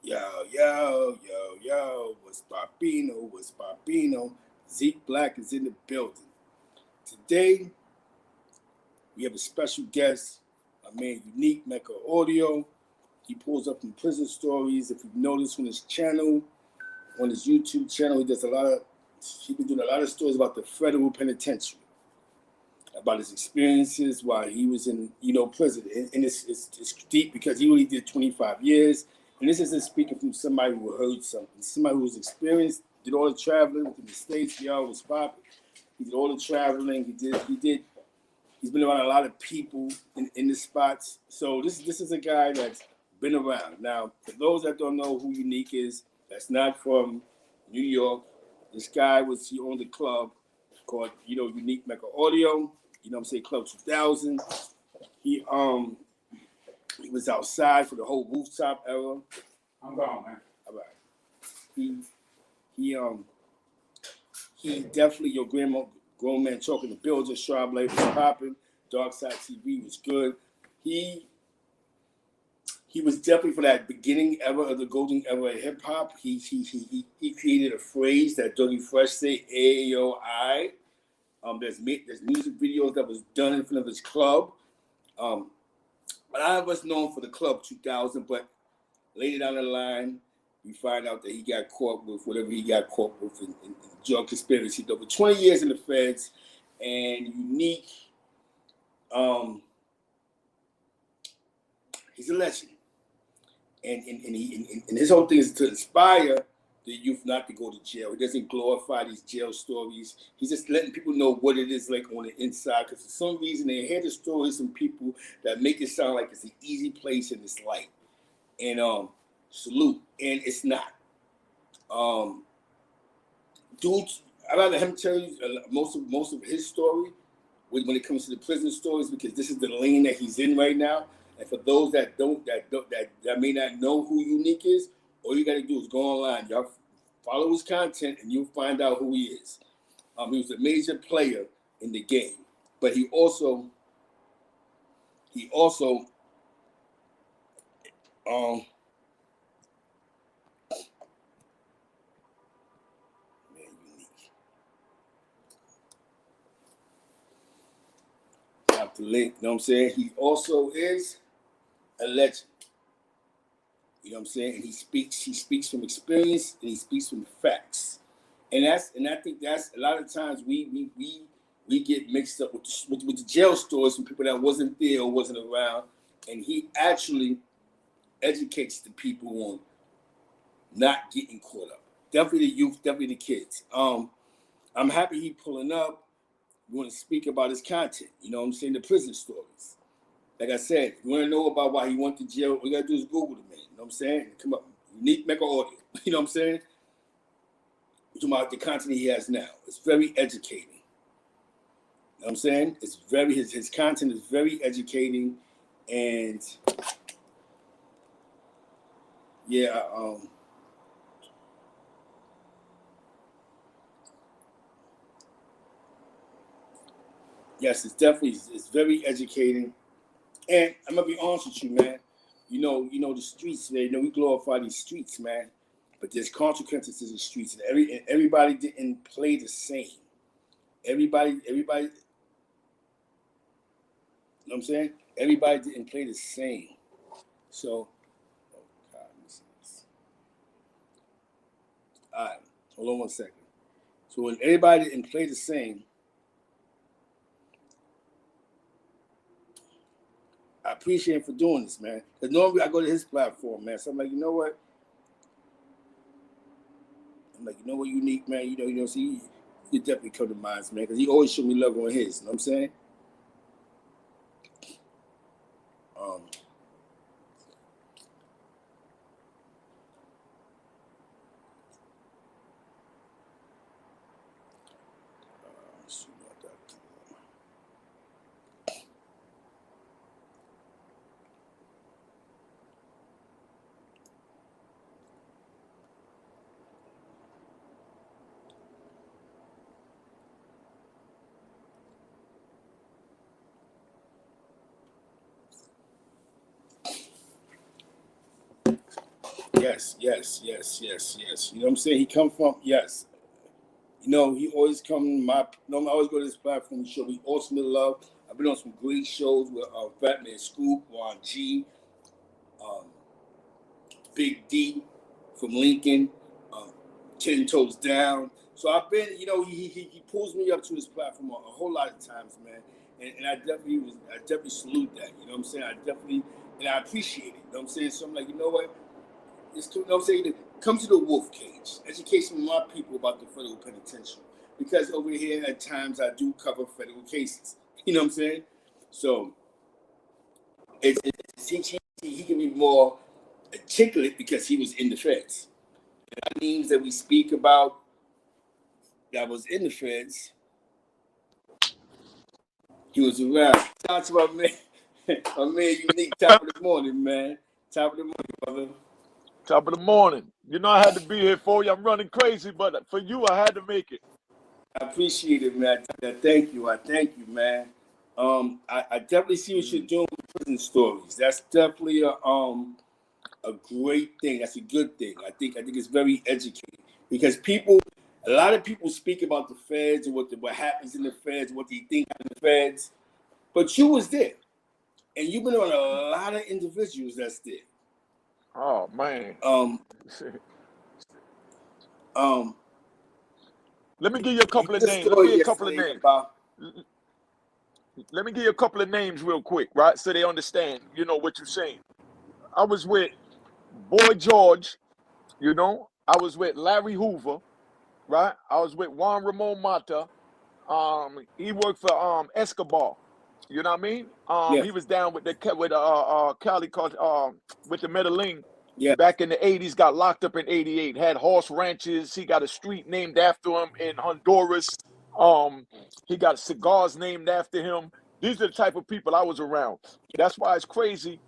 Yo, what's Barbino? What's Barbino? Zeke Black is in the building. Today, we have a special guest, my man Unique Mecca Audio. He pulls up in prison stories. If you've noticed on his channel, on his YouTube channel, he's been doing a lot of stories about the federal penitentiary, about his experiences while he was in, prison. And it's deep because he only did 25 years. And this isn't speaking from somebody who heard something. Somebody who was experienced, did all the traveling within the States. Y'all was popping. He did all the traveling. He's been around a lot of people in the spots. So this is a guy that's been around. Now, for those that don't know who Unique is, that's not from New York. He owned a club called, Unique Mecca Audio. Club 2000. He um he was outside for the whole rooftop era. I'm gone, man. All right. He he um he definitely your grown man talking. The building, Sharp Light was popping. Dark Side TV was good. He he was definitely for that beginning era of the golden era of hip hop. He created a phrase that Dougie Fresh say AOI. There's music videos that was done in front of his club. Um, a lot of us known for the Club 2000, but later down the line, we find out that he got caught with whatever he got caught with in drug conspiracy. Over 20 years in the feds, and Unique, um, he's a legend. And his whole thing is to inspire the youth not to go to jail. He doesn't glorify these jail stories. He's just letting people know what it is like on the inside. Because for some reason they hear the stories from people that make it sound like it's an easy place and it's light. And salute, and it's not. Um, dude, I'd rather him tell you most of his story when it comes to the prison stories, because this is the lane that he's in right now. And for those that may not know who Unique is, all you got to do is go online, y'all follow his content, and you'll find out who he is. He was a major player in the game, but he also um man, Unique. Drop the link. You know what I'm saying? He also is a legend. You know what I'm saying? And he speaks from experience, and he speaks from facts. And I think that's a lot of times we get mixed up with the jail stories from people that wasn't there or wasn't around, and he actually educates the people on not getting caught up. Definitely the youth, definitely the kids. I'm happy he pulling up. We want to speak about his content. You know what I'm saying? The prison stories. Like I said, if you want to know about why he went to jail, all you got to do is Google the man. You know what I'm saying? Come up, Unique Mecca Audio. You know what I'm saying? We're talking about the content he has now. It's very educating. You know what I'm saying? His content is very educating, and yeah, yes, it's very educating. And I'm gonna be honest with you, man. You know the streets, man. We glorify these streets, man. But there's consequences to the streets, and everybody didn't play the same. Everybody, you know what I'm saying? Everybody didn't play the same. So, oh God, let me see this. All right, hold on one second. So when everybody didn't play the same, I appreciate him for doing this, man. Because normally I go to his platform, man. So I'm like, you know what? Unique, man. See, he definitely come to mind, man, because he always showed me love on his. You know what I'm saying? Um, Yes, yes, yes, yes, yes. You know what I'm saying? He come from, yes. You know, he always come to my, you know, I always go to this platform to show me ultimate love. I've been on some great shows with Batman Scoop, Juan G, um, Big D from Lincoln, um, 10 Toes Down. So I've been, you know, he pulls me up to his platform a whole lot of times, man. And I definitely salute that. You know what I'm saying? And I appreciate it. You know what I'm saying? So I'm like, you know what? You know what I'm saying? Come to the wolf cage. Education from my people about the federal penitentiary. Because over here at times I do cover federal cases. You know what I'm saying? So he can be more articulate because he was in the feds. The names that we speak about that was in the feds, he was around. Shout out to my man Unique, top of the morning, man. Top of the morning, brother. Top of the morning. You know I had to be here for you. I'm running crazy, but for you, I had to make it. I appreciate it, man. Thank you. I thank you, man. I definitely see what you're doing with prison stories. That's definitely a great thing. That's a good thing. I think it's very educating because a lot of people speak about the feds and what happens in the feds, what they think of the feds, but you was there, and you've been on a lot of individuals that's there. Oh man. Let me give you a couple of names. Let me give you a couple of names. Let me give you a couple of names real quick, right? So they understand, you know, what you're saying. I was with Boy George, you know. I was with Larry Hoover, right? I was with Juan Ramon Mata. He worked for Escobar. You know what I mean? Yeah. He was down with Cali called with the Medellin. Yeah. Back in the 80s, got locked up in 88, had horse ranches. He got a street named after him in Honduras. He got cigars named after him. These are the type of people I was around. That's why it's crazy.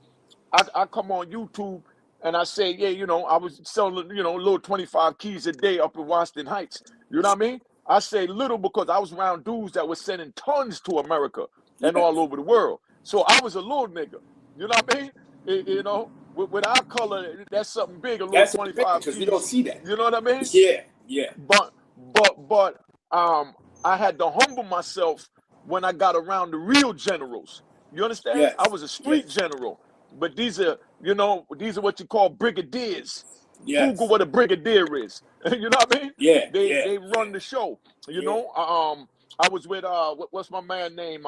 I come on YouTube and I say, yeah, you know, I was selling, you know, little 25 keys a day up in Washington Heights. You know what I mean? I say little because I was around dudes that were sending tons to America and all over the world. So I was a little nigga. You know what I mean? You know, with our color, that's something big, a little 25 because keys. we don't see that. You know what I mean? Yeah, yeah. But I had to humble myself when I got around the real generals. You understand? Yes. I was a street general. But these are what you call brigadiers. Yes. Google what a brigadier is. You know what I mean? Yeah. They run the show. You know. I was with what's my man name?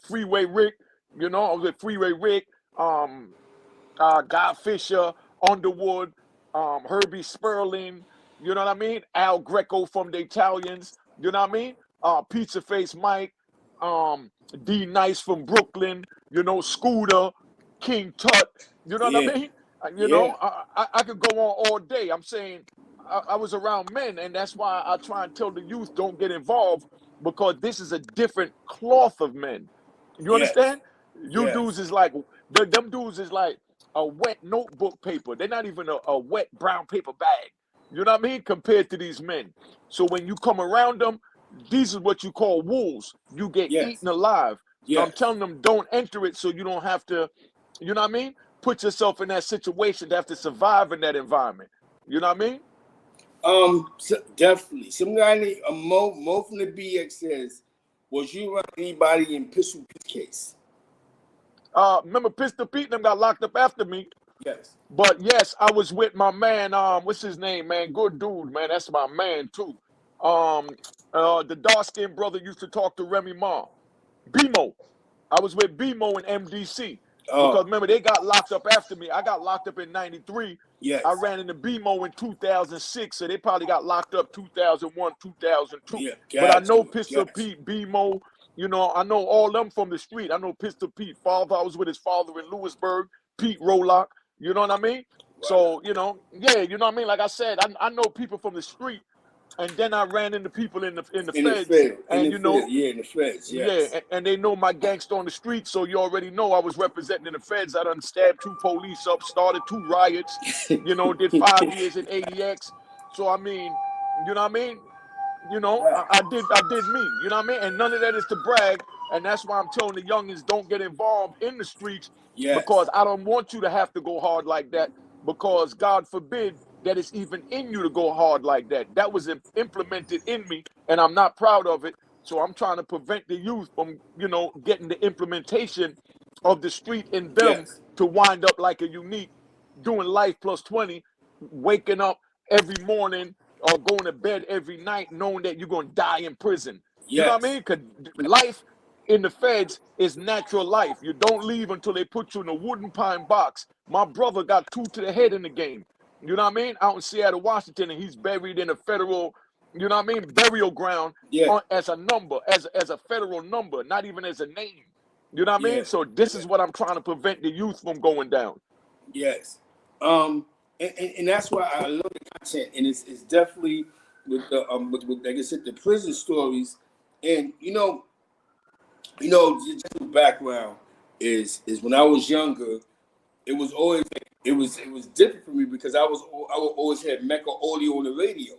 Freeway Rick. You know, I was with Freeway Rick. Guy Fisher, Underwood, Herbie Sperling. You know what I mean? Al Greco from the Italians. You know what I mean? Pizza Face Mike. D Nice from Brooklyn. You know, Scooter, King Tut. You know what I mean? You know, I could go on all day. I'm saying I was around men, and that's why I try and tell the youth don't get involved because this is a different cloth of men. You understand? You dudes is like them dudes is like a wet notebook paper. They're not even a wet brown paper bag. You know what I mean? Compared to these men. So when you come around them, these is what you call wolves. You get eaten alive. So I'm telling them don't enter it so you don't have to, you know what I mean? Put yourself in that situation to have to survive in that environment. You know what I mean? So definitely. Some guy Mo from the BX says, was you around anybody in Pistol Pete's case? Remember Pistol Pete and them got locked up after me. Yes. But yes, I was with my man, what's his name, man? Good dude, man. That's my man too. The dark-skinned brother used to talk to Remy Ma. BMO. I was with BMO and MDC. Because remember, they got locked up after me. I got locked up in 93. Yes. I ran into BMO in 2006, so they probably got locked up 2001, 2002. Yeah, but I know Pistol Pete, BMO, you know, I know all them from the street. I know Pistol Pete, father. I was with his father in Lewisburg, Pete Rolock. You know what I mean? Right. So, you know, yeah, you know what I mean? Like I said, I know people from the street. And then I ran into people in the feds, and you know, in the feds, yes. Yeah, and they know my gangster on the street, so you already know I was representing in the feds. I done stabbed 2 police up, started 2 riots, you know, did 5 years in ADX. So I mean, you know what I mean? You know, I did me, you know what I mean? And none of that is to brag, and that's why I'm telling the youngins don't get involved in the streets because I don't want you to have to go hard like that. because God forbid that it's even in you to go hard like that. That was implemented in me, and I'm not proud of it. So I'm trying to prevent the youth from, getting the implementation of the street in them Yes. to wind up like a Unique, doing life plus 20, waking up every morning or going to bed every night knowing that you're going to die in prison. You know what I Yes. mean? Because life in the feds is natural life. You don't leave until they put you in a wooden pine box. My brother got 2 to the head in the game. You know what I mean? Out in Seattle, Washington, and he's buried in a federal, burial ground Yeah. as a number, as a federal number, not even as a name. You know what I Yeah. mean? So this Yeah. is what I'm trying to prevent the youth from going down. Yes. And that's why I love the content, and it's definitely with the with like I said, the prison stories, and just the background is when I was younger, it was always it was different for me because I would always have Mecca audio on the radio,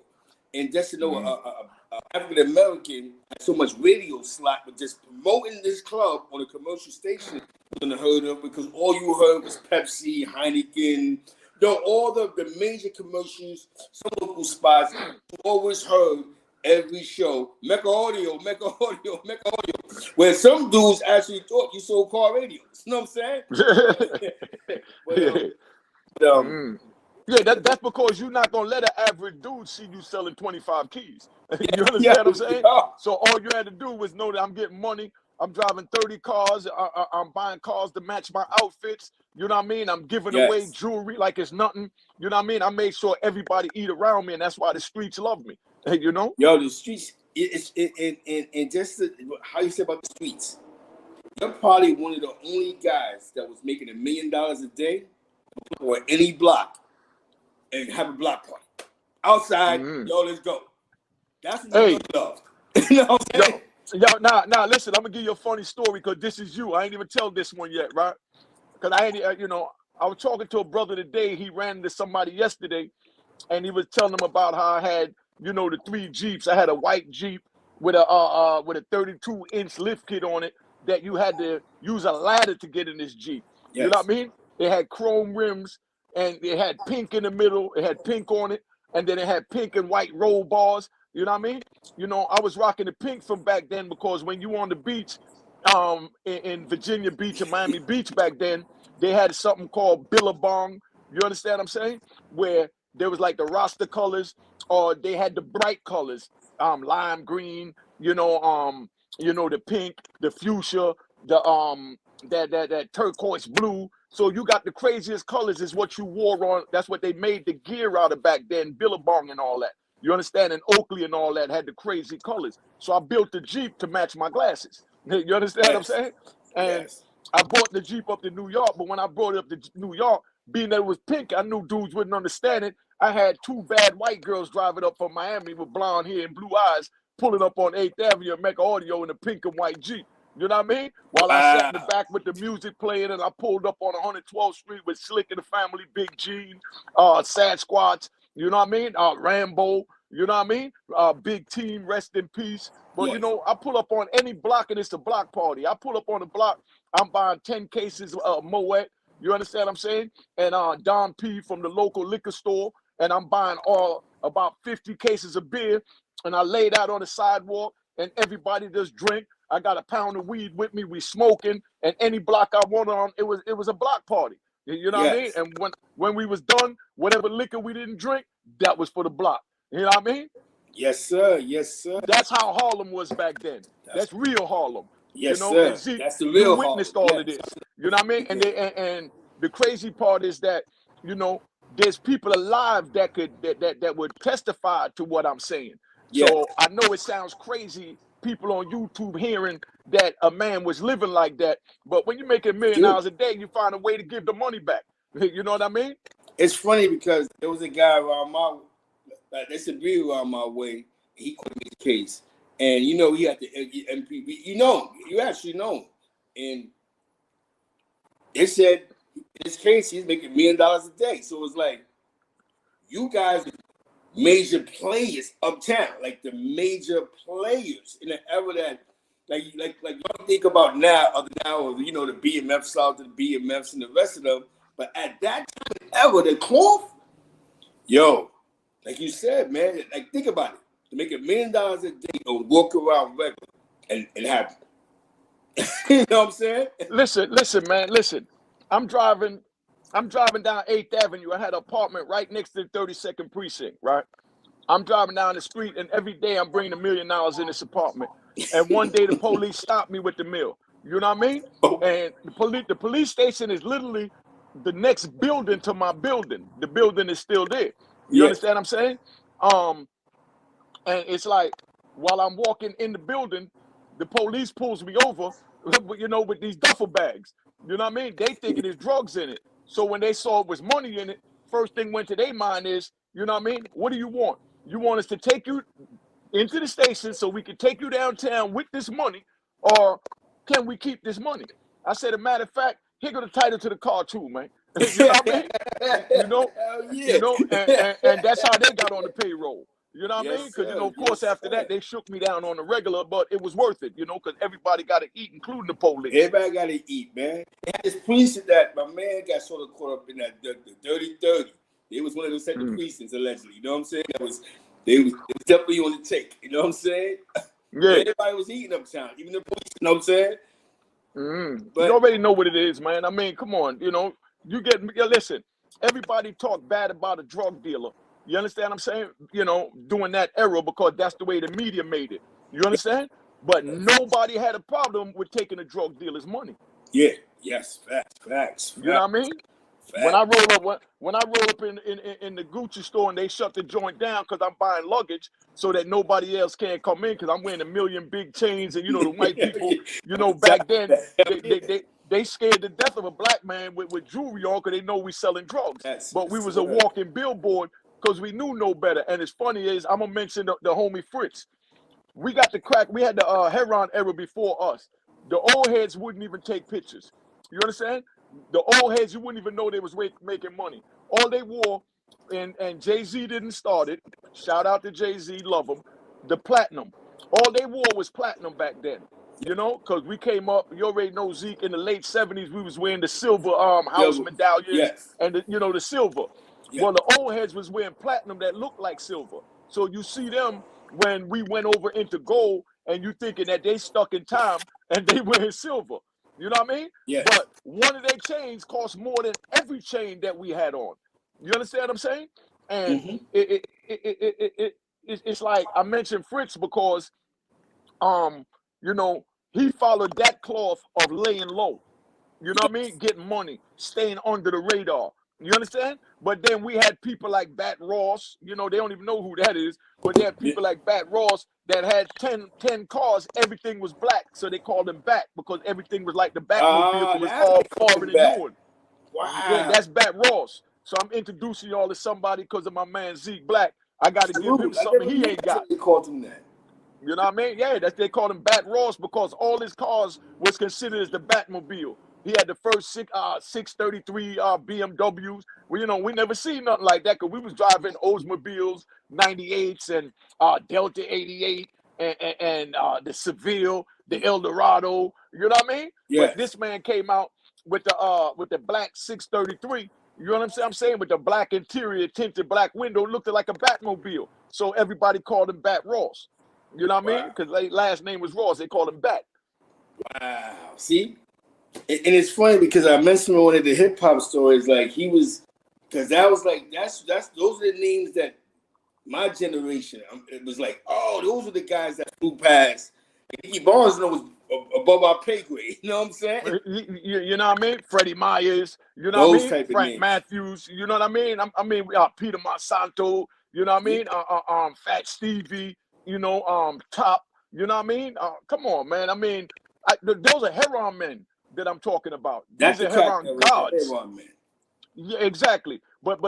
and just to know a African American had so much radio slot, but just promoting this club on a commercial station wasn't heard of because all you heard was Pepsi, Heineken, all the major commercials, some local spots. You always heard every show Mecca audio, Mecca audio, Mecca audio, where some dudes actually thought you sold car radios. You know what I'm saying? but Mm. Yeah, that's because you're not gonna let an average dude see you selling 25 keys. You yeah, understand what I'm saying? yeah. So all you had to do was know that I'm getting money. I'm driving 30 cars. I'm buying cars to match my outfits. You know what I mean? I'm giving away Yes. jewelry like it's nothing. You know what I mean? I made sure everybody eat around me, and that's why the streets love me. You know? Yo, the streets, and just how you say about the streets. You're probably one of the only guys that was making $1 million a day or any block and have a block party. Outside, yo, let's go. That's what you Hey, really love. You know what I'm saying? now, listen. I'm gonna give you a funny story because this is you. I ain't even tell this one yet, right? Because I ain't, I was talking to a brother today. He ran into somebody yesterday, and he was telling them about how I had, the 3 Jeeps. I had a white Jeep with a 32-inch lift kit on it that you had to use a ladder to get in this Jeep. You know Yes. what I mean? It had chrome rims and it had pink in the middle. It had pink on it, and then it had pink and white roll bars. You know what I mean? I was rocking the pink from back then because when you on the beach, in Virginia Beach and Miami Beach back then, they had something called Billabong. You understand what I'm saying? Where there was like the Rasta colors, or they had the bright colors, lime green, the pink, the fuchsia, the that turquoise blue. So you got the craziest colors is what you wore on. That's what they made the gear out of back then, Billabong and all that. You understand? And Oakley and all that had the crazy colors. So I built the Jeep to match my glasses. You understand what I'm Yes. saying? And Yes. I brought the Jeep up to New York, but when I brought it up to New York, being that it was pink, I knew dudes wouldn't understand it. I had 2 bad white girls driving up from Miami with blonde hair and blue eyes, pulling up on 8th Avenue and Mecca Audio in a pink and white Jeep. You know what I mean? While I sat in the Wow. back with the music playing, and I pulled up on 112th Street with Slick and the Family, Big Gene, Sasquatch, you know what I mean? Rambo, you know what I mean? Big Team, rest in peace. But Yes. I pull up on any block and it's a block party. I pull up on the block, I'm buying 10 cases of Moet. You understand what I'm saying? And Don P from the local liquor store. And I'm buying about 50 cases of beer. And I lay that on the sidewalk and everybody just drink. I got a pound of weed with me. We smoking. And any block I want on, it was a block party. You know what I mean? Yes. And when we was done, whatever liquor we didn't drink, that was for the block. You know what I mean? Yes, sir. Yes, sir. That's how Harlem was back then. That's That's real Harlem. yes, And sir. Zeke, That's the you real Harlem. witnessed all of Yes. this. You know what I mean? And and the crazy part is that, there's people alive that would testify to what I'm saying. Yes. So I know it sounds crazy, people on YouTube hearing that a man was living like that, but when you make $1 million Dude, a day, you find a way to give the money back. You know what I mean? it's funny because there was a guy around there's a beer around my way. He called me his case, and he had the MPB. You actually know him, and they said in his case he's making $1 million a day. So it's like you guys, major players uptown, like the major players in the era that, like you think about now, the BMF South, the BMFs, and the rest of them. But at that time ever, the cloth, yo, like you said, man, like think about it. To make $1 million a day or walk around regular and have, you know what I'm saying? Listen, man, listen. I'm driving down 8th Avenue. I had an apartment right next to the 32nd precinct, right? I'm driving down the street, and every day I'm bringing $1 million in this apartment. And one day the police stopped me with the mill. You know what I mean? And the police station is literally the next building to my building. The building is still there. You understand what I'm saying? And it's like while I'm walking in the building, the police pulls me over, you know, with these duffel bags. You know what I mean? They thinking there's drugs in it. So when they saw it was money in it, first thing went to their mind is, you know what I mean? What do you want? You want us to take you into the station so we can take you downtown with this money, or can we keep this money? I said, a matter of fact, here go the title to the car too, man. You know what I mean? And that's how they got on the payroll. You know what I mean? Because, you know, of course, after that, they shook me down on the regular, but it was worth it, you know, because everybody got to eat, including the police. Everybody got to eat, man. They had this precinct that my man got sort of caught up in that the dirty 30. It was one of those second precincts, allegedly. You know what I'm saying? They was definitely on the take. You know what I'm saying? Yeah. Everybody was eating uptown, even the police. You know what I'm saying? But you already know what it is, man. I mean, come on. You know, listen, everybody talk bad about a drug dealer. You understand what I'm saying? You know, during that era, because that's the way the media made it. You understand? But nobody had a problem with taking a drug dealer's money. Yeah. Yes. Facts. You know what I mean? Facts. When I roll up in the Gucci store and they shut the joint down because I'm buying luggage so that nobody else can't come in because I'm wearing 1 million big chains, and you know the white people, you know, back then they scared to death of a black man with jewelry on because they know we selling drugs. But we was a walking billboard because we knew no better. And it's funny is I'm gonna mention the homie Fritz. We got the crack. We had the Heron era before us. The old heads wouldn't even take pictures. You understand? The old heads, you wouldn't even know they was making money. All they wore, and Jay-Z didn't start it. Shout out to Jay-Z, love him. The platinum. All they wore was platinum back then. You know, because we came up, you already know, Zeke, in the late 70s, we was wearing the silver house medallions and the silver. Well, the old heads was wearing platinum that looked like silver. So you see them when we went over into gold, and you thinking that they stuck in time and they wearing silver. You know what I mean? Yeah. But one of their chains cost more than every chain that we had on. You understand what I'm saying? And it's like I mentioned Fritz because, you know, he followed that cloth of laying low. You know what I mean? Getting money, staying under the radar. You understand? But then we had people like Bat Ross. You know, they don't even know who that is. But they had people like Bat Ross that had 10 cars. Everything was black. So they called him Bat because everything was like the Batmobile. It was all foreign and new. Wow. Yeah, that's Bat Ross. So I'm introducing y'all to somebody because of my man Zeke Black. I got to give him something he ain't got. They called him that. You know what I mean? Yeah, they called him Bat Ross because all his cars was considered as the Batmobile. He had the first 633 BMWs. Well, you know, we never seen nothing like that because we was driving Oldsmobiles, 98s, and Delta 88, and the Seville, the Eldorado. You know what I mean? Yeah. But this man came out with the black 633. You know what I'm saying? With the black interior, tinted black window, looked like a Batmobile. So everybody called him Bat Ross. You know what I mean? Because last name was Ross. They called him Bat. Wow. See? And it's funny because I mentioned one of the hip hop stories, like he was, because that was like that's those are the names that my generation. It was like, oh, those are the guys that flew past. And Iggy Barnes was above our pay grade. You know what I'm saying? You know what I mean? Freddie Myers. You know what I mean? Frank Matthews. You know what I mean? I mean, Peter Monsanto. You know what I mean? Fat Stevie. You know, Top. You know what I mean? Come on, man. I mean, those are Heron men that I'm talking about. That's These the are Heron gods. Heron men. Yeah, exactly. But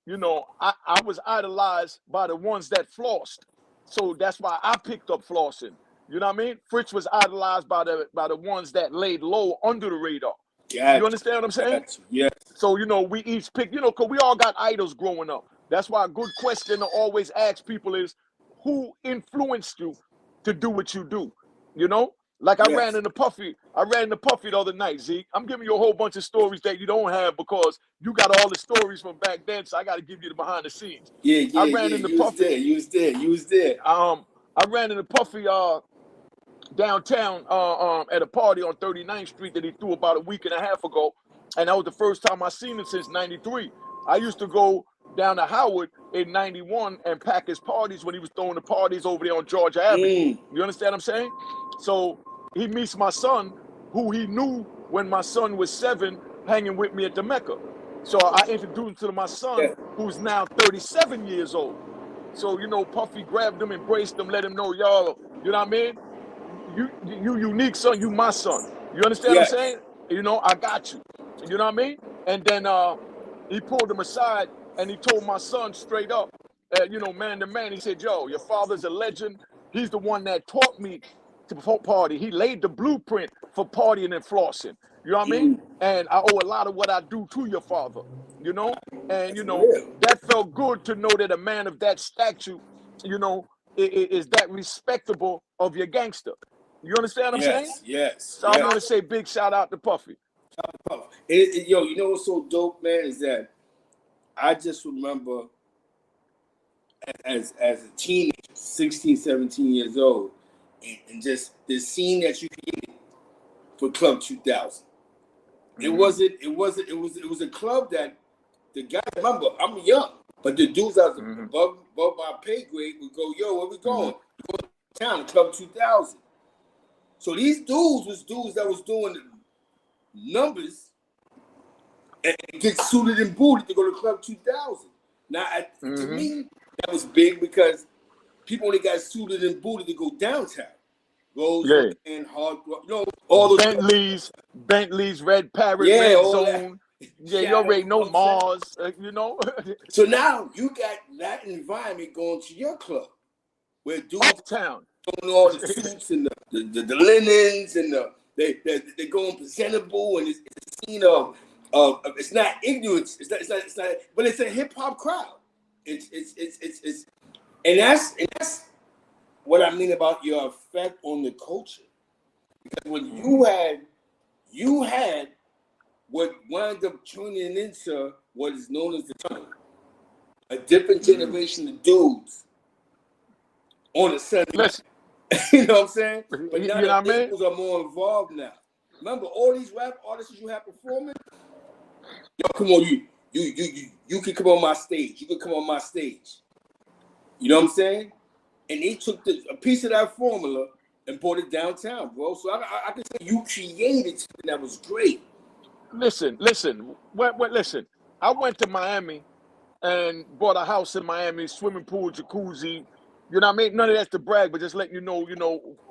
you know, I was idolized by the ones that flossed. So that's why I picked up flossing. You know what I mean? Fritz was idolized by the ones that laid low under the radar. Gotcha. You understand what I'm saying? Gotcha. Yeah. So, you know, we each pick, you know, because we all got idols growing up. That's why a good question to always ask people is, who influenced you to do what you do? You know? Like I ran Yes. into Puffy. I ran into Puffy the other night, Zeke. I'm giving you a whole bunch of stories that you don't have because you got all the stories from back then. So I got to give you the behind the scenes. Yeah, I yeah, ran yeah. into You was Puffy. there. You was there. You was there. I ran into Puffy downtown at a party on 39th Street that he threw about a week and a half ago, and that was the first time I seen him since '93. I used to go down to Howard in '91 and pack his parties when he was throwing the parties over there on Georgia Avenue. Mm. You understand what I'm saying? So he meets my son, who he knew when my son was 7, hanging with me at the Mecca. So I introduced him to my son, Yeah. who's now 37 years old. So, Puffy grabbed him, embraced him, let him know, y'all, you know what I mean? You unique, son, you my son. You understand what I'm Yes. saying? I got you. You know what I mean? And then he pulled him aside and he told my son straight up, man to man, he said, yo, your father's a legend. He's the one that taught me to party. He laid the blueprint for partying and flossing. You know what I mean? Mm. And I owe a lot of what I do to your father, you know? And, That's real. that felt good to know that a man of that stature, is that respectable of your gangster. You understand what I'm saying? Yes. Yes. So I Yes. want to say big shout out to Puffy. Yo, you know what's so dope, man, is that I just remember as a teenager, 16, 17 years old, and just the scene that you created for Club 2000. It was a club that the guys, remember, I'm young, but the dudes that was above my pay grade would go, yo, where we going? We going to town, Club 2000. So these dudes was dudes that was doing numbers and get suited and booted to go to Club 2000. Now, to me, that was big because people only got suited and booted to go downtown. Rose and Hard Rock, all those Bentleys, Red Parrot, yeah, Red all Zone. that. Yeah, you already know Mars, So now you got that environment going to your club where dudes Uptown. doing all the suits and the linens and they're going presentable and it's a scene of it's not ignorance. It's not, but it's a hip hop crowd. It's and that's what I mean about your effect on the culture. Because when you had what wound up turning into what is known as the tunnel, a different generation of dudes on a Sunday. Listen, you know what I'm saying? But now you know the what I mean? labels are more involved now. Remember all these rap artists you have performing? Yo, come on, you can come on my stage. You can come on my stage. You know what I'm saying? And they took a piece of that formula and brought it downtown, bro. So I can say you created something that was great. Listen. Listen. I went to Miami and bought a house in Miami, swimming pool, jacuzzi. You know what I mean? None of that's to brag, but just letting you know,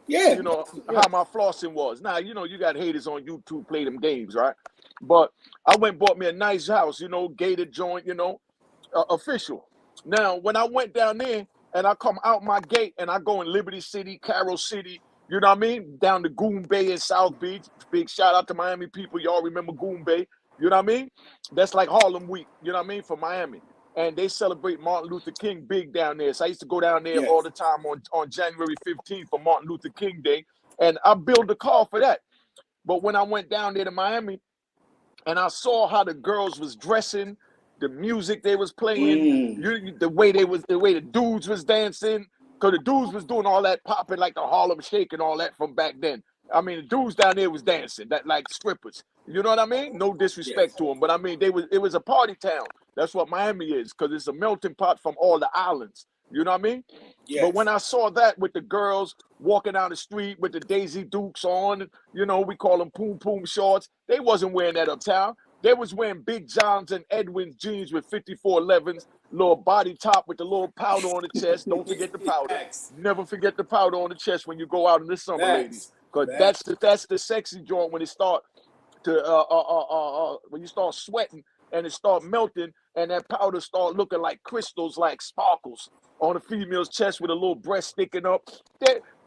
Yeah. how my flossing was. Now, you got haters on YouTube play them games, right? But I went and bought me a nice house, gated joint, official. Now, when I went down there and I come out my gate and I go in Liberty City, Carroll City, you know what I mean? Down to Goon Bay and South Beach. Big shout out to Miami people. Y'all remember Goon Bay. You know what I mean? That's like Harlem Week, you know what I mean, for Miami. And they celebrate Martin Luther King big down there. So I used to go down there all the time on January 15th for Martin Luther King Day. And I built a car for that. But when I went down there to Miami and I saw how the girls was dressing, the music they was playing, the way the dudes was dancing, because the dudes was doing all that popping like the Harlem Shake and all that from back then. I mean, the dudes down there was dancing, that like strippers. You know what I mean? No disrespect to them, but I mean, it was a party town. That's what Miami is, because it's a melting pot from all the islands. You know what I mean? Yes. But when I saw that with the girls walking down the street with the Daisy Dukes on, we call them poom poom shorts, they wasn't wearing that uptown. They was wearing Big Johns and Edwin's jeans with 5411s, little body top with the little powder on the chest. Don't forget the powder. Never forget the powder on the chest when you go out in the summer, ladies. Because that's the sexy joint when it start to when you start sweating and it start melting and that powder start looking like crystals, like sparkles on a female's chest with a little breast sticking up.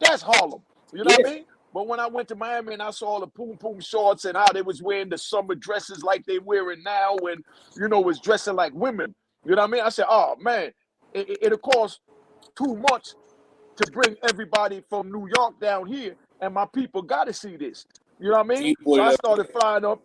That's Harlem. You know what I mean? But when I went to Miami and I saw the poom poom shorts and how they was wearing the summer dresses like they wearing now and, was dressing like women, you know what I mean? I said, oh, man, it'll cost too much to bring everybody from New York down here and my people got to see this. You know what I mean? People So I love started it. flying up.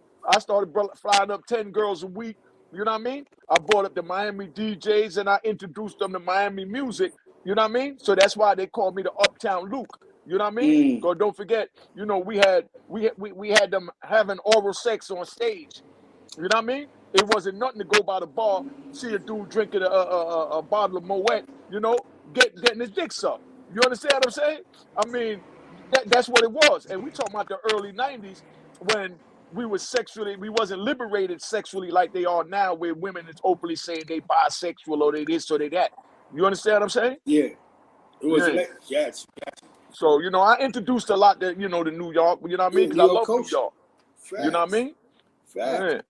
Flying up 10 girls a week. You know what I mean? I brought up the Miami DJs and I introduced them to Miami music. You know what I mean? So that's why they call me the Uptown Luke. You know what I mean? Mm. Because don't forget, you know, we had them having oral sex on stage. You know what I mean? It wasn't nothing to go by the bar, see a dude drinking a bottle of Moet, you know, getting his dick sucked. You understand what I'm saying? I mean, that's what it was. And we talking about the early 90s when we wasn't liberated sexually like they are now, where women is openly saying they bisexual or they this or they that. You understand what I'm saying? Yeah. It was Yeah. yes. So, you know, I introduced a lot to, you know, to New York, you know what I Yeah, mean? Because New I York love New culture. York. You know what I Facts. mean? Facts. Yeah.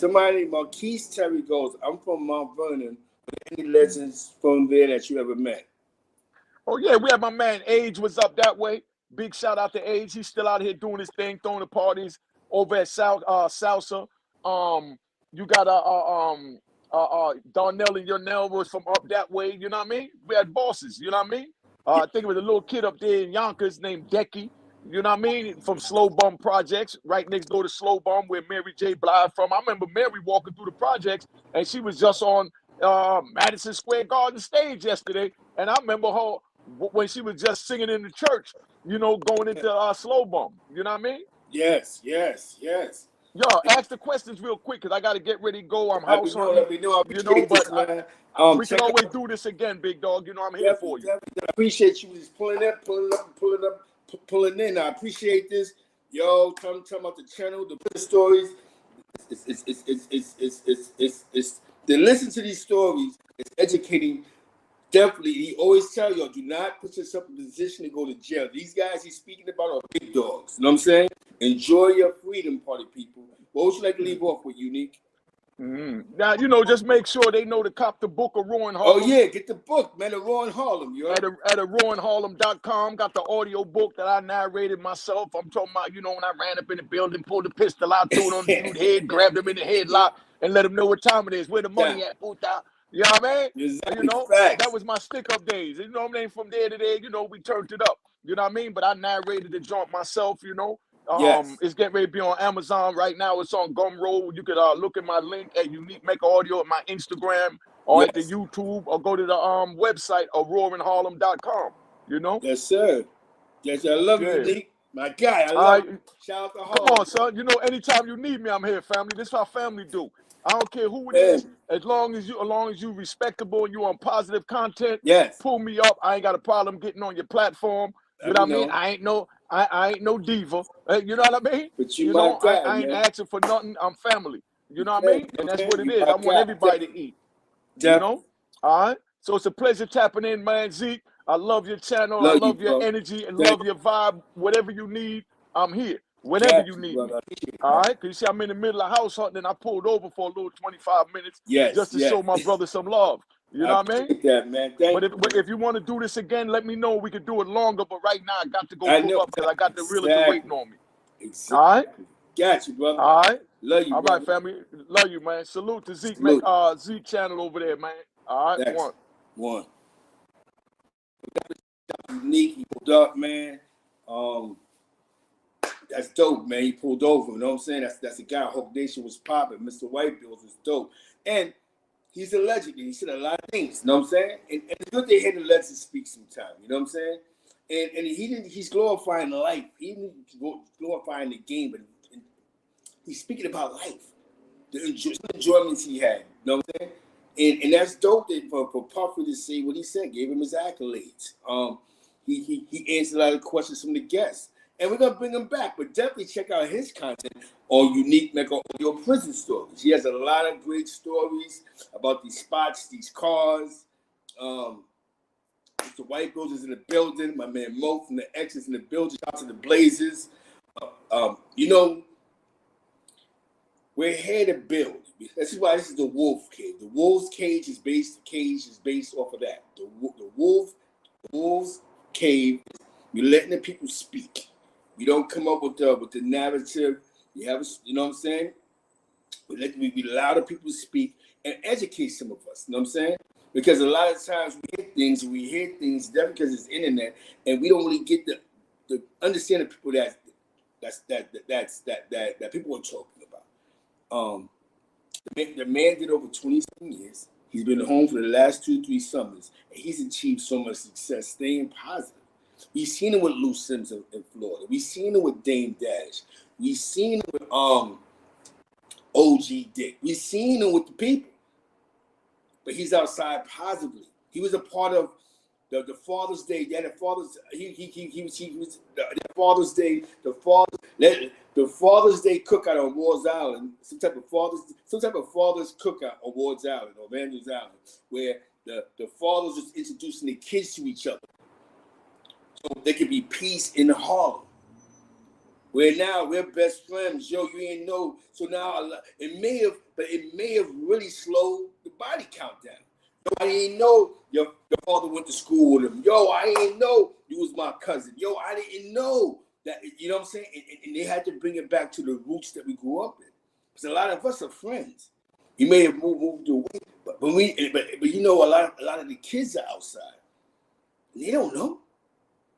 Somebody named Marquise Terry goes, I'm from Mount Vernon. Any legends from there that you ever met? Oh yeah, we had my man Age was up that way. Big shout out to Age. He's still out here doing his thing, throwing the parties over at Salsa. You got Darnell and Yonel was from up that way. You know what I mean? We had bosses. You know what I mean? I think it was a little kid up there in Yonkers named Decky. You know what I mean? From Slow Bum Projects, right next door to Slow Bum, where Mary J. Blige from. I remember Mary walking through the projects, and she was just on Madison Square Garden stage yesterday. And I remember her when she was just singing in the church, you know, going into Slow Bum. You know what I mean? Yes. Yo, ask the questions real quick because I got to get ready to go. I'm Let me house know. hunting, I you know, appreciate but this, man. we can Check always out, do this again, big dog. You know, I'm here for definitely. you. I appreciate you just pulling in. I appreciate this. Yo, tell about the channel, the good stories. It's to listen to these stories. It's educating. Definitely, he always tell y'all, do not put yourself in a position to go to jail. These guys he's speaking about are big dogs. You know what I'm saying? Enjoy your freedom, party people. What would you like to leave off with, Unique? Now, you know, just make sure they know to cop the book of Rowan Oh Harlem. yeah, get the book, man. The Raw in Harlem, yo. At a rowanharlem.com. Got the audio book that I narrated myself. I'm talking about, you know, when I ran up in the building, pulled the pistol out, threw it on the dude's head, grabbed him in the headlock, and let him know what time it is, where the money Yeah, at, puta. You know what I mean? You exactly. know, that Facts. was my stick-up days. You know what I mean? From there to there, you know, we turned it up. You know what I mean? But I narrated the joint myself, you know. Yes, It's getting ready to be on Amazon right now. It's on Gumroad. You could look at my link at Unique Mecca Audio at my Instagram or at the yes, YouTube or go to the website of roaringharlem.com. You know? yes, sir. Yes, I love you, Yeah. Unique. My guy, I All love right. you. Shout out to Come Harlem, on, son. You know, anytime you need me, I'm here, family. This is how family do. I don't care who it is, man. as long as you respectable and you on positive content, Yes, pull me up. I ain't got a problem getting on your platform. You let know me what I mean? know. I ain't no diva. You know what I mean? But you You my know, guy, I ain't man. asking for nothing. I'm family. You You know what I can, mean? And you that's can. what it You is. my I want guy. everybody to eat. You Definitely. know? All right. So it's a pleasure tapping in, man. Zeke, I love your channel. I Love you, love your bro. energy and Thank love your vibe. Whatever you need, I'm here. Whenever Got you you, need me. brother. I appreciate it, All man. right. Because you see, I'm in the middle of house hunting and I pulled over for a little 25 minutes Yes, just to yes. show my brother some love. You I know what I mean? appreciate that, man. Thank But you, man. if you want to do this again, let me know. We could do it longer. But right now, I got to go I pull know up because I got the realtor waiting exactly. on me. All right. Exactly. Got you, brother. All right. Love you, All right, brother. family. Love you, man. Salute to Zeke, Salute. Zeke channel over there, man. All right. Thanks. One. One. Unique. He pulled up, man. Um, that's dope, man. He pulled over. You know what I'm saying? That's the guy. Hope Nation was popping. Mr. White Bills was dope. And he's a legend. He said a lot of things. You know what I'm saying? And it's good to hear the legends speak sometime. You know what I'm saying? And he didn't. He's glorifying life. He didn't glorifying the game, but he's speaking about life, the enjoyments he had. You know what I'm saying? And that's dope that for Puffy to say what he said, gave him his accolades. He answered a lot of questions from the guests. And we're gonna bring him back, but definitely check out his content on Unique Mecca Audio Prison Stories. He has a lot of great stories about these spots, these cars. Mr. White Bills is in the building. My man Mo from the X is in the building. Shout out to the Blazers. You know, we're here to build. This is why this is the wolf cage. The wolf's cage is based. The cage is based off of that. The wolf's cave. We're letting the people speak. We don't come up with the narrative. You have, you know what I'm saying? We allow the people to speak and educate some of us. You know what I'm saying? Because a lot of times we hear things definitely because it's internet, and we don't really get the understand the people that people are talking about. The man did over 27 years. He's been home for the last 2-3 summers, and he's achieved so much success, staying positive. We've seen it with Lou Sims in Florida. We've seen it with Dame Dash. We've seen it with OG Dick. We've seen it with the people. But he's outside positively. He was a part of the Father's Day. He had a Father's. He was the Father's Day. The Father's Day cookout on Ward's Island. Some type of Father's cookout on Ward's Island or Vandals Island, where the fathers was introducing the kids to each other, so there could be peace in Harlem. Where now we're best friends. Yo, you ain't know. So now it may have really slowed the body count down. Yo, I didn't know your father went to school with him. Yo, I didn't know you was my cousin. Yo, I didn't know that. You know what I'm saying? And they had to bring it back to the roots that we grew up in. Because a lot of us are friends. You may have moved away, but you know, a lot of the kids are outside. And they don't know.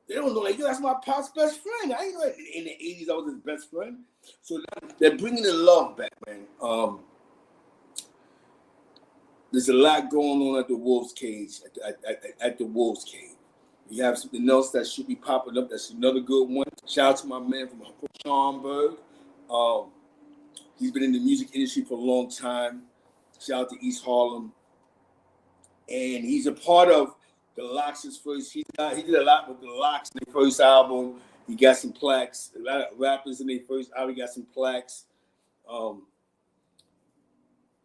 They don't know, like, yo, that's my pop's best friend. I ain't know in the 80s I was his best friend. So they're bringing the love back, man. There's a lot going on at the Wolves Cage, at the Wolves Cage. We have something else that should be popping up. That's another good one. Shout out to my man from Schaumburg. He's been in the music industry for a long time. Shout out to East Harlem. And he's a part of the Lox' first. He did a lot with the Lox in their first album. He got some plaques. A lot of rappers in their first album got some plaques.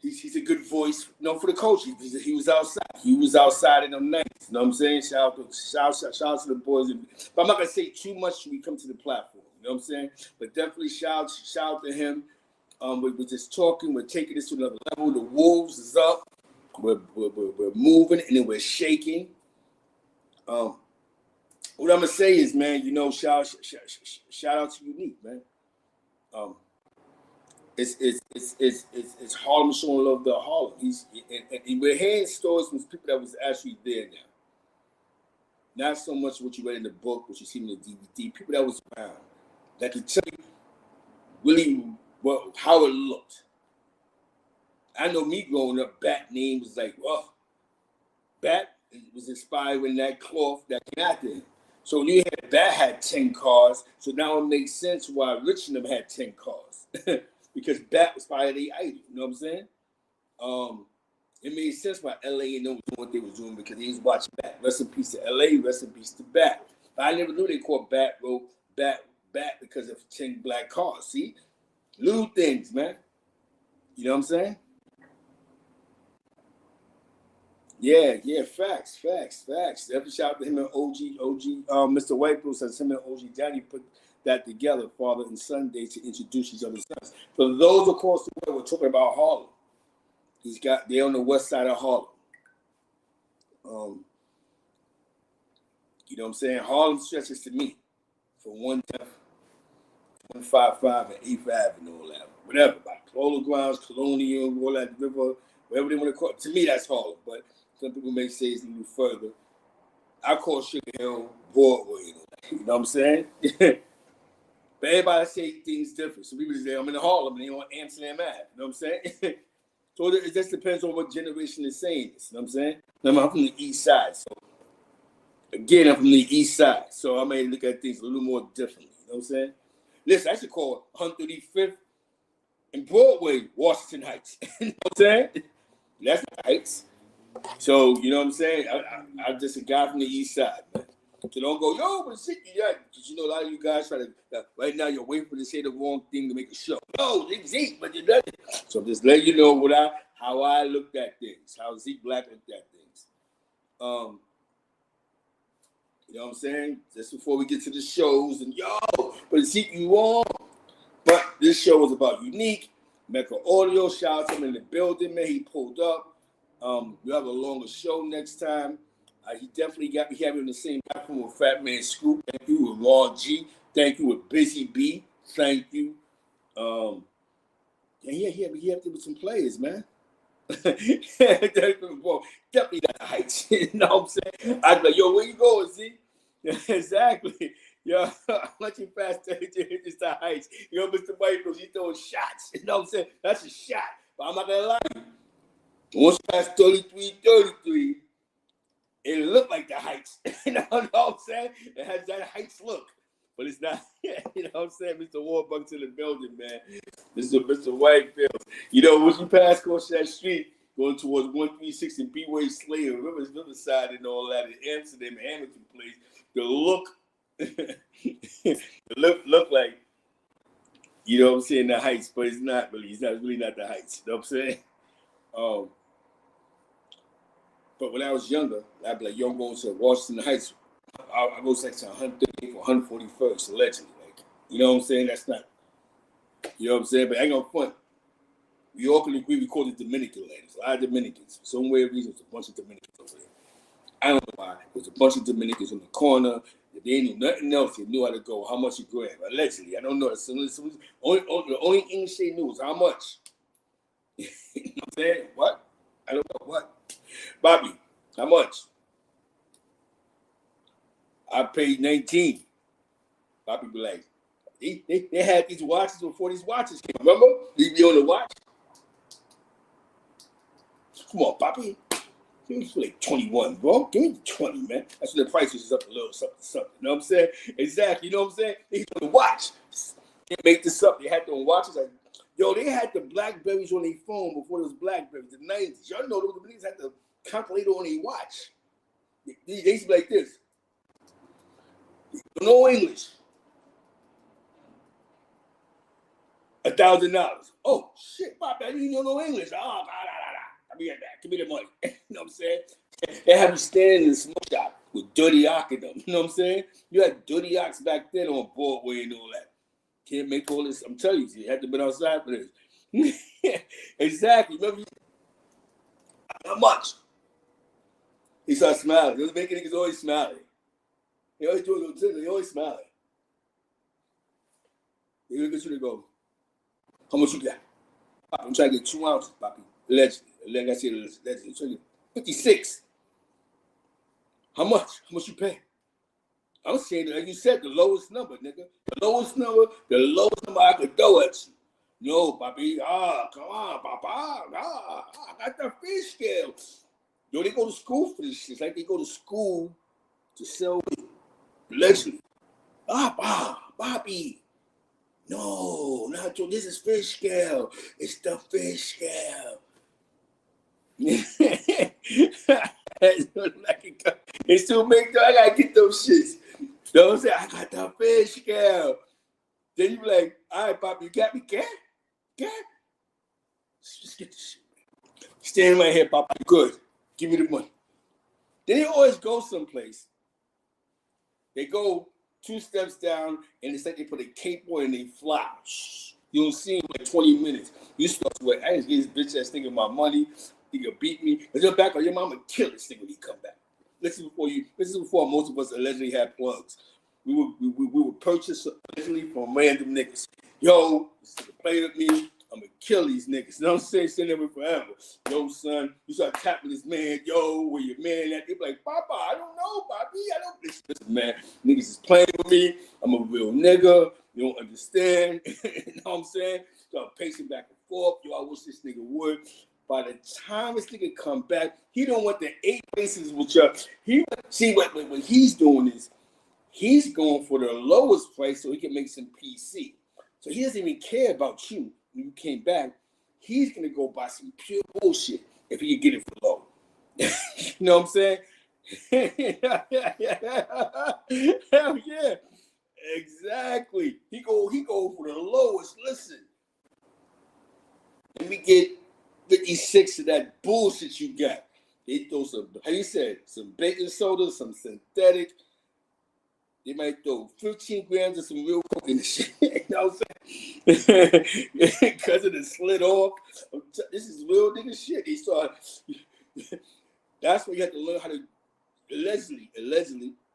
He's a good voice, for the coach. He was outside. He was outside in them nights. You know what I'm saying? Shout out to the boys. But I'm not gonna say too much when we come to the platform. You know what I'm saying? But definitely shout out to him. We're just talking. We're taking this to another level. The Wolves is up. We're moving and then we're shaking. What I'm gonna say is, man, shout out to Unique, man. It's Harlem showing love to Harlem. And we're hearing stories from people that was actually there now. Not so much what you read in the book, what you see in the DVD. People that was around that could tell you really how it looked. I know me growing up, Bat name was like, Bat was inspired when that cloth that came out there. So when you had Bat had 10 cars, so now it makes sense why Richmond had 10 cars. Because Bat was probably the idol, you know what I'm saying? It made sense why LA and them was doing what they was doing because they was watching Bat. Rest in peace to LA, rest in peace to Bat. But I never knew they called Bat because of 10 black cars. See? Little things, man. You know what I'm saying? Yeah, facts. Definitely shout out to him and OG, Mr. Whitebrew says him and OG Daddy put that together, father and son day, to introduce each other's sons. For those across the world, we're talking about Harlem. They're on the west side of Harlem. You know what I'm saying? Harlem stretches to me from 155 and 8th Avenue and all that. Whatever, by Polo Grounds, Colonial, all that river, whatever they want to call it. To me, that's Harlem. But some people may say it's a little further. I call Sugar Hill Broadway. You know what I'm saying? But everybody say things different. Some people say, I'm in Harlem and they on Amsterdam Ave. You know what I'm saying? So it just depends on what generation is saying this. You know what I'm saying? I'm from the east side. So again, I'm from the east side. So I may look at things a little more differently. You know what I'm saying? Listen, I should call 135th and Broadway Washington Heights. You know what I'm saying? That's the Heights. So, you know what I'm saying? I'm just a guy from the east side, man. So don't go, yo, but shit, yeah. Because a lot of you guys try to, right now you're waiting for to say the wrong thing to make a show. No, Zeke, but you done it. So I'm just letting you know how I looked at things, how Zeke Black looked at things. You know what I'm saying? Just before we get to the shows, and but Zeke, you on. But this show was about Unique Mecca Audio. Shout out to him in the building, man. He pulled up. We'll have a longer show next time. He definitely got me having the same platform with Fat Man Scoop. Thank you with Raw G. Thank you with Busy B. Thank you. And he had to with some players, man. Definitely not the heights. You know what I'm saying? I'd be like, yo, where you going, Z? Exactly. Yo, let you pass 32 inches to heights. Yo, Mr. White Bros, you throwing shots. You know what I'm saying? That's a shot. But I'm not gonna lie to you. Once you pass 33, it looked like the heights. You know what I'm saying? It has that heights look. But it's not, you know what I'm saying? Mr. Warbucks in the building, man. Mr. Whitefield. You know, once you pass across that street, going towards 136 and B-Way Slayer, remember the other side and all that in Amsterdam, Hamilton place, the look, look like, you know what I'm saying, the heights, but it's not really. It's not really not the heights. You know what I'm saying? But when I was younger, I'd be like, yo, I'm going to Washington Heights. I go like to 138 or 141st, allegedly. Like, you know what I'm saying? That's not, you know what I'm saying? But I ain't gonna front. We all can agree we call it Dominican land. There's a lot of Dominicans. For some weird reason, there's a bunch of Dominicans over there. I don't know why. There's a bunch of Dominicans in the corner. If they knew nothing else, they knew how to go, how much you grab. Allegedly. I don't know. The only English they knew was how much. You know what I'm saying? What? I don't know what. Bobby, how much? I paid 19. Bobby be like, they had these watches before these watches came. Remember? They be on the watch. Come on, Bobby. Give me like 21, bro. Give me 20, man. That's when the price was up a little something. You know what I'm saying? Exactly. You know what I'm saying? They on the watch. They make this up. They had them watches like, yo, they had the Blackberries on their phone before there was Blackberries, the 90s. Y'all know those niggas had the calculator on their watch. They used to be like this. No English. $1,000. Oh shit, Bobby, I didn't know no English. Oh, I'll be right back. Give me the money. You know what I'm saying? They have you standing in the smoke shop with Dirty Ock in them. You know what I'm saying? You had Dirty Ocks back then on Broadway and all that. Can't make all this. I'm telling you had to be outside for this. Exactly. Remember? How much? He started smiling. Those making niggas always smiling. They always do it. They always smiling. They look at you and go, how much you got? I'm trying to get 2 ounces, Poppy. Allegedly. Like I said, allegedly. I'm trying to get 56. How much? How much you pay? I'm saying, like you said, the lowest number, nigga. The lowest number I could throw at you. No, Poppy. Come on, Papa. I got the fish scale. Yo, they go to school for this shit. It's like they go to school to sell weed. Allegedly. Bobby. No, not so. This is fish scale. It's the fish scale. They still make I gotta get those shits. You know what I'm saying? I got the fish scale. Then you be like, all right, Bobby, you got me, cat? Just get this shit. Stand right here, Papa. Good. Give me the money. Then they always go someplace. They go 2 steps down, and it's like they put a cape on and they fly. You don't see him like 20 minutes. You start to I just get this bitch ass thinking my money. He could beat me. But you're back on your mama kill this thing when he come back. This is before most of us allegedly had plugs. We would purchase allegedly from random niggas. Yo, this nigga play with me. I'm gonna kill these niggas. You know what I'm saying? Stay there forever. Yo, son, you start tapping this man. Yo, where your man at? They be like, Papa, I don't know, Bobby. I don't. Listen, man, niggas is playing with me. I'm a real nigga. You don't understand. You know what I'm saying? Start pacing back and forth. Yo, I wish this nigga would. By the time this nigga come back, he don't want the 8 places with you. See what he's doing is he's going for the lowest price so he can make some PC. So he doesn't even care about you. When you came back, he's gonna go buy some pure bullshit if he can get it for low. You know what I'm saying? Hell yeah, exactly. He go for the lowest. Listen, let me get 56 of that bullshit you got. They throw some, how you said, some baking soda, some synthetic. They might throw 15 grams of some real coke in the shit. You know what I'm saying? Because of the slit off. This is real nigga shit. They start. That's why you have to learn how to allegedly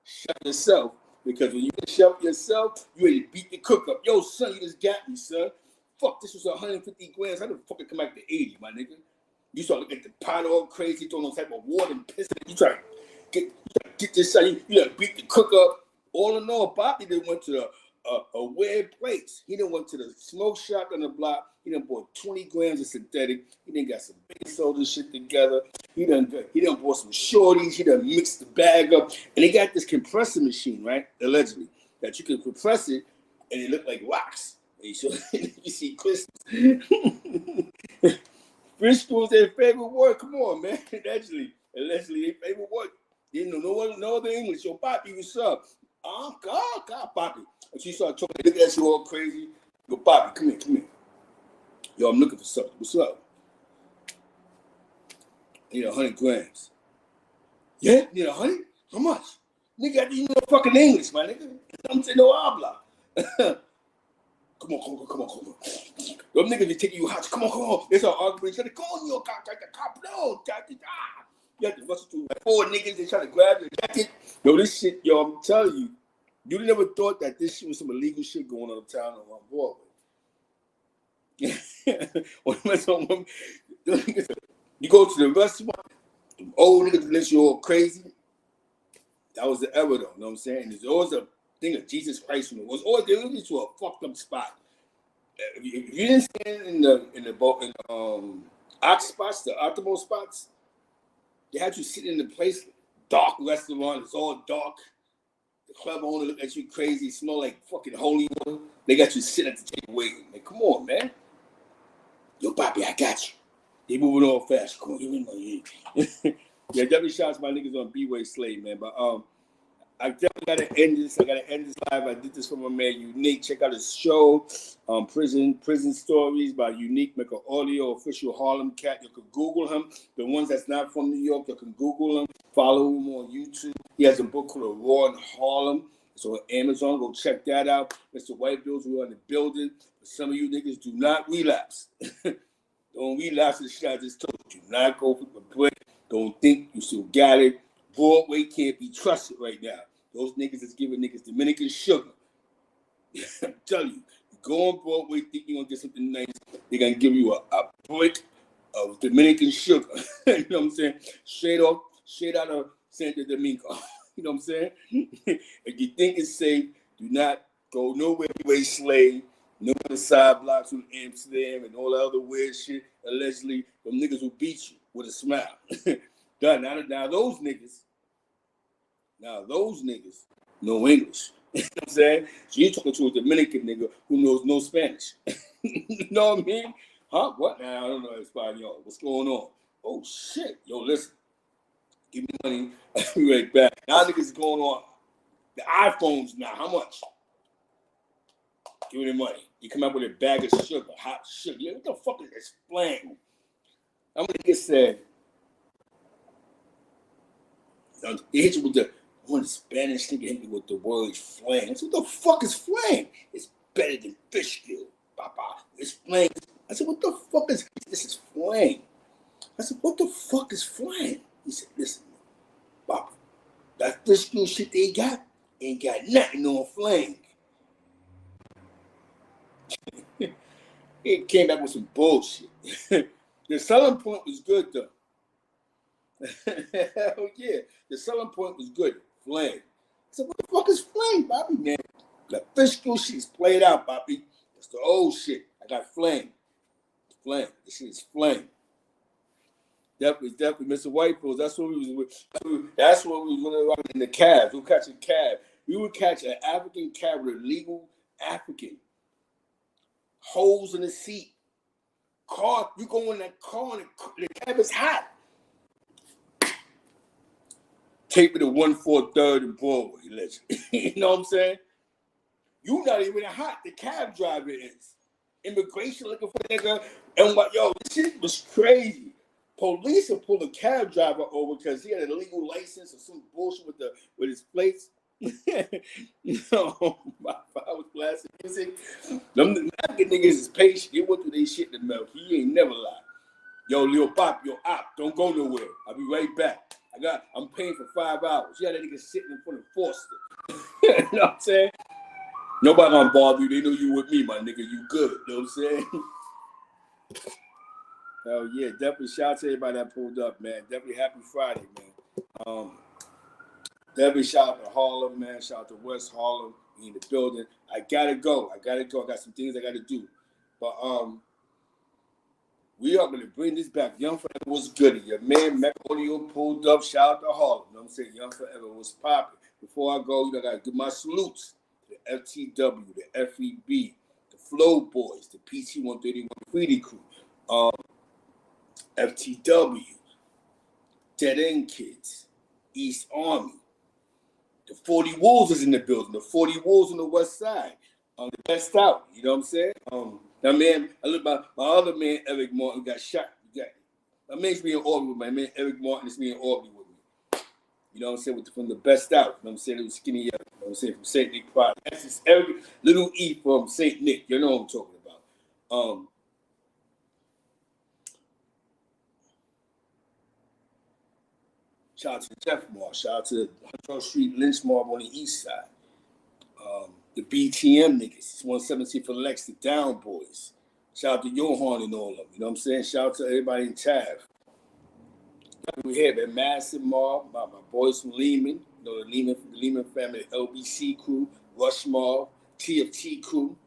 shut yourself. Because when you can shut yourself, you ready to beat the cook up. Yo, son, you just got me, son. Fuck, this was 150 grams. How the fuck it come back to 80, my nigga? You start looking at the pot all crazy, throwing no type of water and piss. You try to get this shot. You gotta beat the cook up. All in all, Bobby then went to a weird place. He done went to the smoke shop on the block. He done bought 20 grams of synthetic. He done got some baking soda shit together. He done bought some shorties. He done mixed the bag up. And they got this compressor machine, right? Allegedly. That you can compress it and it look like rocks. And you see crystals. Crystals is their favorite word. Come on, man. Allegedly their favorite word. They didn't know no other English. Yo, Poppy, what's up? Oh, God, Poppy. And she started talking, look at you all crazy. Yo, Poppy, come here. Yo, I'm looking for something. What's up? I need 100 grams. Yeah? You need 100? How much? Nigga, you know fucking English, my nigga. I'm saying no habla. Come on. Them niggas be taking you hot. Come on. They start arguing. They say, come on, yo, cop, no. You have to rustle through like 4 niggas. They try to grab your jacket. Yo, this shit, yo, I'm telling you. You never thought that this shit was some illegal shit going on in town on Broadway. You go to the restaurant, them old niggas let you all crazy. That was the era, though. You know what I'm saying? There's always a thing of Jesus Christ. It was always they would get to a fucked up spot. If you didn't stand in the ox spots, the optimal spots, they had you sitting in the place, dark restaurant. It's all dark. The club owner look at you crazy, smell like fucking holy water. They got you sitting at the table waiting. Like, come on, man. Yo, Bobby, I got you. They moving all fast. Come on, give me money. Yeah, definitely shouts my niggas on B-Way Slave, man. But I definitely gotta end this. I gotta end this live. I did this for my man Unique. Check out his show, Prison Stories by Unique Mecca Audio, official Harlem cat. You can Google him. The ones that's not from New York, you can Google him. Follow him on YouTube. He has a book called A Raw in Harlem. It's on Amazon. Go check that out. Mr. White Bills, we're in the building. But some of you niggas do not relapse. Don't relapse the shit I just told you. Do not go for the break. Don't think you still got it. Broadway can't be trusted right now. Those niggas is giving niggas Dominican sugar. I'm telling you, you go on Broadway, think you're gonna get something nice. They're gonna give you a brick of Dominican sugar. You know what I'm saying? Straight out of Santo Domingo. You know what I'm saying? If you think it's safe, do not go nowhere way slave. No other side blocks in Amsterdam and all that other weird shit. Allegedly, them niggas will beat you with a smile. Now those niggas know English. You know what I'm saying? So you're talking to a Dominican nigga who knows no Spanish. You know what I mean? Huh? What? Now I don't know Espanol. What's going on? Oh shit. Yo, listen. Give me money. I'll be right back. Now niggas is going on the iPhones now. How much? Give me the money. You come out with a bag of sugar, hot sugar. What the fuck is this flame? I'm gonna get said. They hit you with the one Spanish nigga hit me with the word flame. I said, what the fuck is flame? It's better than fish stew, Papa. It's flame. I said, what the fuck is this? Is flame. I said, what the fuck is flame? He said, listen, Papa, that fish stew shit they got ain't got nothing on flame. He came back with some bullshit. The selling point was good though. Hell yeah. The selling point was good. Flame. I said, what the fuck is flame, Bobby, man? The fish stew shit's played out, Bobby. That's the old shit. I got flame. Flame. This shit is flame. Definitely, Mr. Whitefield's. That's what we was running around in the cabs. We would catch a cab. We would catch an African cab with a legal African. Holes in the seat. Car, you go in that car and the cab is hot. Take me to 143rd and Broadway, legend. You know what I'm saying? You not even hot. The cab driver is. Immigration looking for a nigga. And what, yo, this shit was crazy. Police will pull a cab driver over because he had an illegal license or some bullshit with his plates. No, my father was blasting music. Them African niggas is patient. They went through their shit to milk. He ain't never lied. Yo, Lil Pop, yo, Op, don't go nowhere. I'll be right back. I'm paying for 5 hours. Yeah, that nigga sitting in front of Foster. You know what I'm saying? Nobody gonna bother you. They know you with me, my nigga. You good. You know what I'm saying? Hell yeah, definitely shout out to everybody that pulled up, man. Definitely happy Friday, man. Definitely shout out to Harlem, man. Shout out to West Harlem in the building. I gotta go. I got some things I gotta do. But we are gonna bring this back. Young Forever was goody. Your man Mecca Audio pulled up. Shout out to Harlem. You know what I'm saying? Young Forever was popping. Before I go, I gotta give my salutes to the FTW, the FEB, the Flow Boys, the PC 131 Graffiti Crew, FTW, Dead End Kids, East Army. The 40 Wolves is in the building. The 40 Wolves on the west side. The best out. You know what I'm saying? That man, I look at my other man, Eric Martin, got shot. My man's being Aubrey with my man, Eric Martin is being Aubrey with me. You know what I'm saying? From the best out. You know what I'm saying? It was skinny. You know what I'm saying? From St. Nick Pride. That's just Eric, little E from St. Nick. You know what I'm talking about. Shout out to the Jeff Moore. Shout out to the 112th Street Lynch Mob on the east side. The BTM niggas. 117 for Lex, the Down Boys. Shout out to Johan and all of them. You know what I'm saying? Shout out to everybody in Tav. We here, man. Massive Mob, my boys from Lehman. You know, the Lehman family, LBC crew, Rush Mob, TFT crew,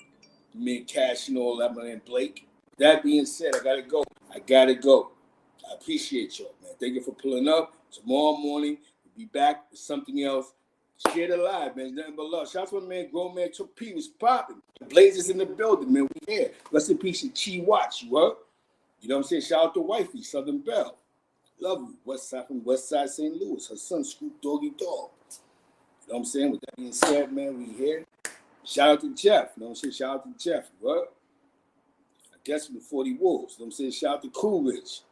me and Cash and all that, my man Blake. That being said, I gotta go. I appreciate y'all, man. Thank you for pulling up. Tomorrow morning, we'll be back with something else. Share the live, man. It's nothing but love. Shout out to my man, Grown Man Took P was popping. The Blazers in the building, man. We here. Rest in peace to Chi Watch, you heard? You know what I'm saying? Shout out to Wifey, Southern Belle. Love you. West Side from West Side St. Louis. Her son, Scoop Doggy Dog. You know what I'm saying? With that being said, man, we here. Shout out to Jeff. You know what I'm saying? Shout out to Jeff, you heard? I guess from the 40 Wolves. You know what I'm saying? Shout out to Coolidge.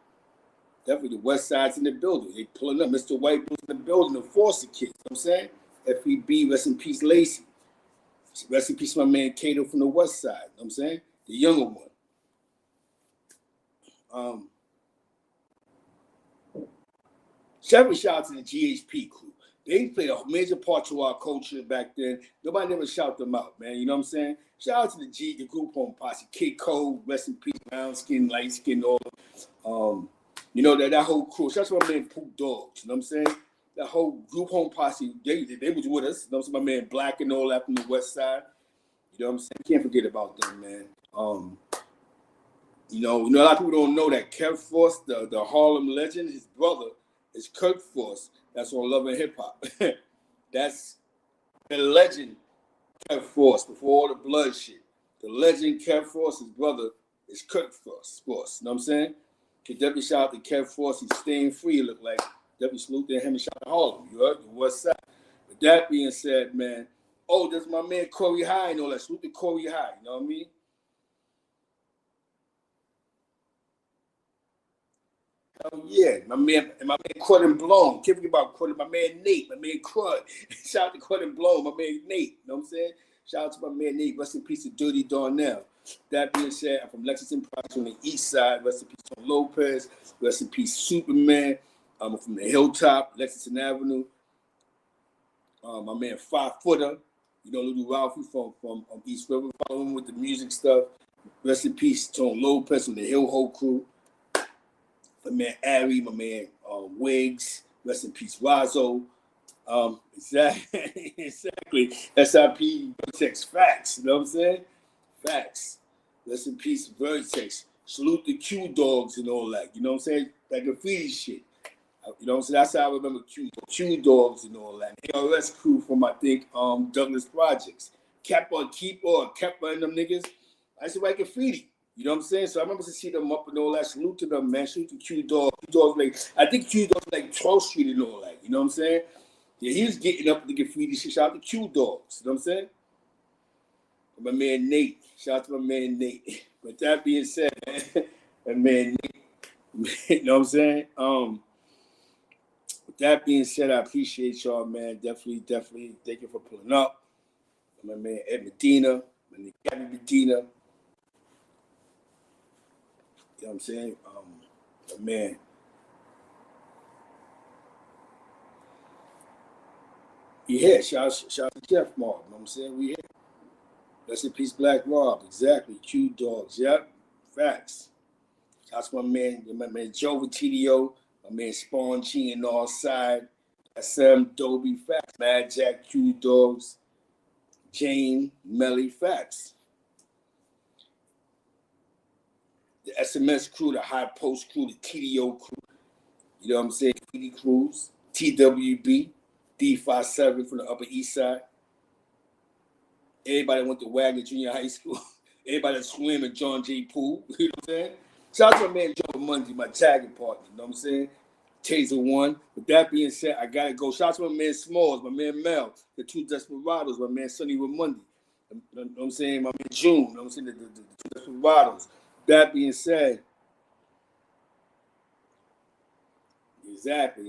Definitely the West Side's in the building. They pulling up. Mr. White in the building. The Foster kids. You know what I'm saying? FEB, rest in peace, Lacey. Rest in peace, my man Cato from the West Side. You know what I'm saying? The younger one. Shout out to the GHP crew. They played a major part to our culture back then. Nobody never shout them out, man. You know what I'm saying? Shout out to the group home posse. Kid Cole, rest in peace, brown skin, light skin, all. You know, that whole crew. Shout out to my man Poop Dogs. You know what I'm saying? That whole group home posse, they was with us. You know, my man Black and all that from the West Side. You know what I'm saying? Can't forget about them, man. You know, a lot of people don't know that Kev Force, the Harlem legend, his brother is Kirk Force. That's on Love and Hip Hop. That's the legend, Kev Force, before all the blood shit. The legend Kev Force, his brother, is Kirk Force. You know what I'm saying? Could definitely shout out to Kev Force. He's staying free, look like. Definitely salute to him and shout out to Harlem. You heard? The West Side. With that being said, man, there's my man Corey High and all that. Salute to Corey High. You know what I mean? Hell yeah. My man Crud and Blown. Can't forget about Crud. My man Nate. My man Crud. Shout out to Crud and Blown. My man Nate. You know what I'm saying? Shout out to my man Nate. Rest in peace to Dirty Darnell. That being said, I'm from Lexington Project on the east side. Rest in peace to Lopez. Rest in peace Superman. I'm from the Hilltop, Lexington Avenue. My man 5 Footer, you know, Little Ralphie from East River, following with the music stuff. Rest in peace, Tone Lopez from the Hill Ho crew. My man Ari, my man Wiggs. Rest in peace, Razzo. Exactly. SIP Vertex Facts. You know what I'm saying? Facts. Rest in peace, Vertex. Salute the Q Dogs and all that. You know what I'm saying? That graffiti shit. You know what I'm saying? That's how I remember Q Dogs and all that. ARS crew from, I think, Douglas Projects. Keppa and them niggas. I used to write graffiti. You know what I'm saying? So I remember to see them up and all that. Salute to them, man. Salute to Q Dogs. Q Dogs, like, I think Q Dogs like 12th Street and all that. You know what I'm saying? Yeah, he was getting up with the graffiti shit. Shout out to Q Dogs. You know what I'm saying? And my man Nate. Shout out to my man Nate. But that being said, man, my man Nate. You know what I'm saying? That being said, I appreciate y'all, man. Definitely. Thank you for pulling up. My man Ed Medina, my nigga Gabby Medina. You know what I'm saying? My man. Yeah, shout out to Jeff Mob. You know what I'm saying? We here. Rest in peace, Black Rob. Exactly. Q Dogs. Yep. Facts. That's my man Joe TDO, my man Spawn G and Northside, SM Dobie Facts, Mad Jack Q Dogs, Jane Melly Facts. The SMS crew, the High Post crew, the TDO crew, you know what I'm saying? PD Crews, TWB, D57 from the Upper East Side. Everybody went to Wagner Junior High School. Everybody that swim at John J. Poole. You know what I'm saying? Shout out to my man Joe Mundy, my tagging partner. You know what I'm saying? Taser one. With that being said, I gotta go. Shout out to my man Smalls, my man Mel, the two Desperados, my man Sonny Ramundi. You know what I'm saying? My man June. You know what I'm saying? The two Desperados. That being said, exactly.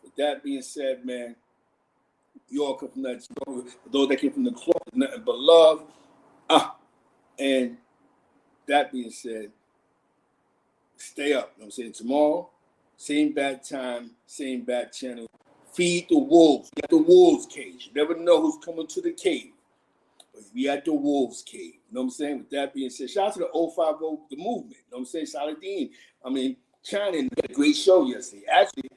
With that being said, man, you all come from that. Those that came from the club, nothing but love. And that being said, stay up. You know what I'm saying? Tomorrow, same bad time, same bad channel. Feed the wolves. We at the wolves cage. You never know who's coming to the cave. But we at the wolves cave. You know what I'm saying? With that being said, shout out to the 050, the movement. You know what I'm saying? Saladin. I mean, China had a great show yesterday. Actually,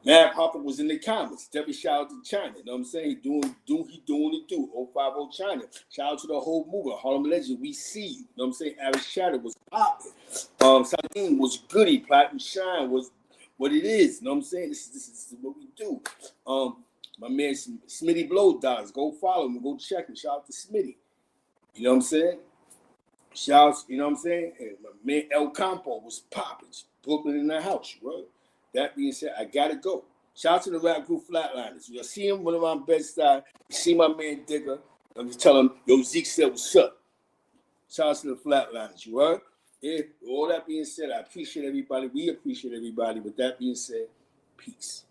Mad Papa was in the comments. Definitely shout out to China. You know what I'm saying? He doing it do. 050 China. Shout out to the whole movement. Harlem Legend, we see you. You know what I'm saying? Average Shadow was popping. Saladin was goody. Platinum Shine was what it is. You know what I'm saying? This is what we do. My man Smitty Blow Dollars. Go follow him. Go check him. Shout out to Smitty. You know what I'm saying? Shouts, you know what I'm saying? And my man El Campo was popping. Brooklyn in the house, right? That being said, I gotta go. Shout out to the rap group Flatliners. You see him one of my best side. You see my man Digger. I'm just telling him, yo, Zeke said what's up. Shout out to the Flatliners, you heard? Yeah, all that being said, I appreciate everybody. We appreciate everybody. With that being said, peace.